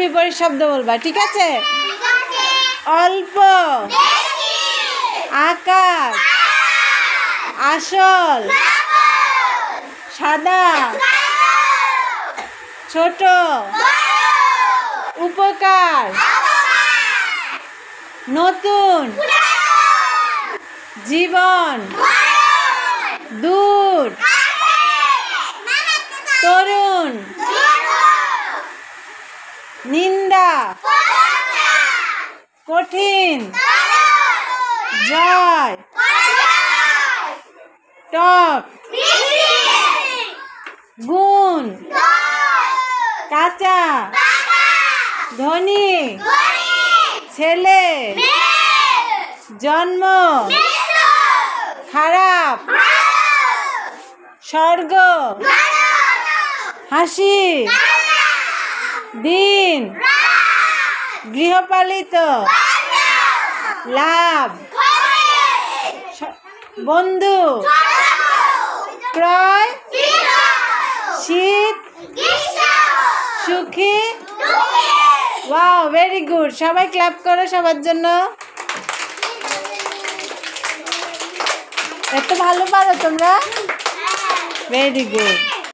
বিপরীত শব্দ বলবা, ঠিক আছে? অল্প, আকাশ, আসল, সাদা, ছোট, উপকার, নতুন, জীবন, দূর, তরুণ, নিন্দা, কঠিন, জয়, টক, গুণ, কাঁচা, ধনী, ছেলে, জন্ম, খারাপ, স্বর্গ, হাসি, দিন, গৃহপালিত, লাভ, বন্ধু, ক্রয়, শীত, সুখী। Wow, very good. সবাই ক্লাপ করো সবার জন্য। এত ভালো পারো তোমরা, ভেরি গুড।